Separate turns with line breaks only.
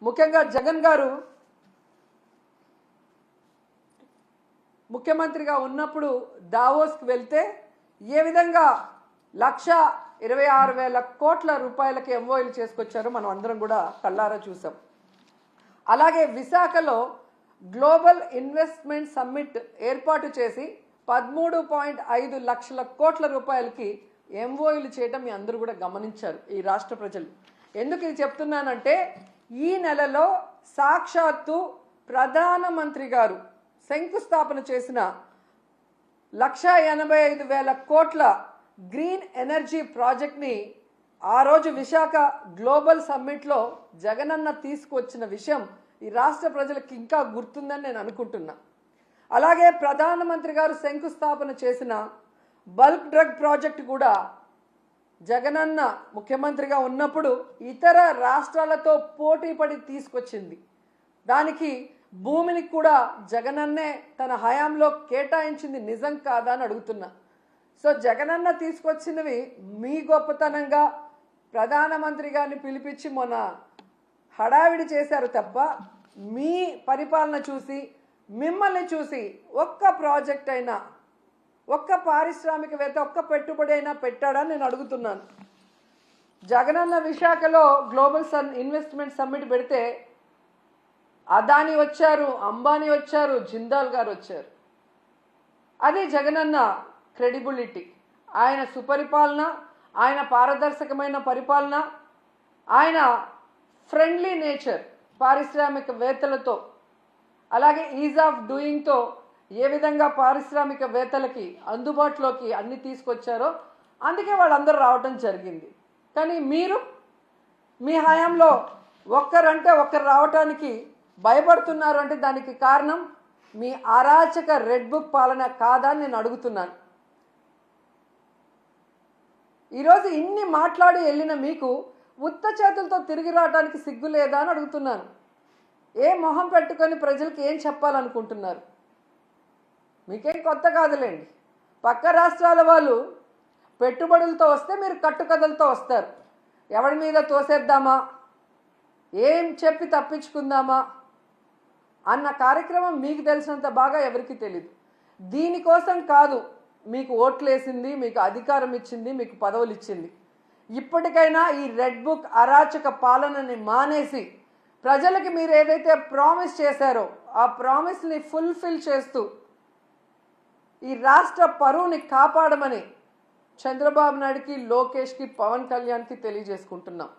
ముఖ్యంగా జగన్ గారు ముఖ్యమంత్రిగా ఉన్నప్పుడు దావోస్కి వెళ్తే ఏ విధంగా 1,26,000 కోట్ల రూపాయలకి ఎంఓఎల్ చేసుకొచ్చారో మనం అందరం కూడా కళ్ళారా చూసాం. అలాగే విశాఖలో గ్లోబల్ ఇన్వెస్ట్మెంట్ సమ్మిట్ ఏర్పాటు చేసి 13.5 లక్షల కోట్ల రూపాయలకి ఎంఓఎల్ చేయటం మీ అందరూ కూడా గమనించారు ఈ రాష్ట్ర ప్రజలు. ఎందుకు ఇది చెప్తున్నానంటే ఈ నెలలో సాక్షాత్తు ప్రధానమంత్రి గారు శంకుస్థాపన చేసిన 1,85,000 కోట్ల గ్రీన్ ఎనర్జీ ప్రాజెక్ట్ని ఆ రోజు విశాఖ గ్లోబల్ సమ్మిట్లో జగనన్న తీసుకొచ్చిన విషయం ఈ రాష్ట్ర ప్రజలకు ఇంకా గుర్తుందని నేను అనుకుంటున్నా. అలాగే ప్రధానమంత్రి గారు శంకుస్థాపన చేసిన బల్క్ డ్రగ్ ప్రాజెక్ట్ కూడా జగనన్న ముఖ్యమంత్రిగా ఉన్నప్పుడు ఇతర రాష్ట్రాలతో పోటీపడి తీసుకొచ్చింది. దానికి భూమిని కూడా జగనన్నే తన హయాంలో కేటాయించింది నిజం కాదా అని అడుగుతున్నా. సో జగనన్న తీసుకొచ్చినవి మీ గొప్పతనంగా ప్రధానమంత్రి గారిని పిలిపించి మొన్న హడావిడి చేశారు తప్ప మీ పరిపాలన చూసి మిమ్మల్ని చూసి ఒక్క ప్రాజెక్ట్ అయినా ఒక్క పారిశ్రామికవేత్త ఒక్క పెట్టుబడి అయినా పెట్టాడని నేను అడుగుతున్నాను. జగనన్న విశాఖలో గ్లోబల్ ఇన్వెస్ట్మెంట్ సమ్మిట్ పెడితే అదానీ వచ్చారు, అంబానీ వచ్చారు, జిందాల్ గారు వచ్చారు. అది జగనన్న క్రెడిబిలిటీ, ఆయన సుపరిపాలన, ఆయన పారదర్శకమైన పరిపాలన, ఆయన ఫ్రెండ్లీ నేచర్ పారిశ్రామికవేత్తలతో, అలాగే ఈజ్ ఆఫ్ డూయింగ్తో ఏ విధంగా పారిశ్రామికవేత్తలకి అందుబాటులోకి అన్ని తీసుకొచ్చారో అందుకే వాళ్ళందరూ రావటం జరిగింది. కానీ మీరు మీ హయాంలో ఒక్కరంటే ఒక్కరు రావటానికి భయపడుతున్నారు అంటే దానికి కారణం మీ అరాచక రెడ్ బుక్ పాలన కాదా అని నేను అడుగుతున్నాను. ఈరోజు ఇన్ని మాట్లాడి వెళ్ళిన మీకు ఉత్త చేతులతో తిరిగి రావడానికి సిగ్గు లేదా అని అడుగుతున్నాను. ఏ మొహం పెట్టుకొని ప్రజలకు ఏం చెప్పాలనుకుంటున్నారు? మీకేం కొత్త కాదులేండి. పక్క రాష్ట్రాల వాళ్ళు పెట్టుబడులతో వస్తే మీరు కట్టుకథలతో వస్తారు. ఎవరి మీద తోసేద్దామా, ఏం చెప్పి తప్పించుకుందామా అన్న కార్యక్రమం మీకు తెలిసినంత బాగా ఎవరికి తెలియదు. దీనికోసం కాదు మీకు ఓట్లేసింది, మీకు అధికారం ఇచ్చింది, మీకు పదవులు ఇచ్చింది. ఇప్పటికైనా ఈ రెడ్ బుక్ అరాచక పాలనని మానేసి ప్రజలకి మీరు ఏదైతే ప్రామిస్ చేశారో ఆ ప్రామిస్ని ఫుల్ఫిల్ చేస్తూ ఈ రాష్ట్ర పరువుని కాపాడమని చంద్రబాబు నాయుడుకి, లోకేష్కి, పవన్ కళ్యాణ్కి తెలియజేసుకుంటున్నాం.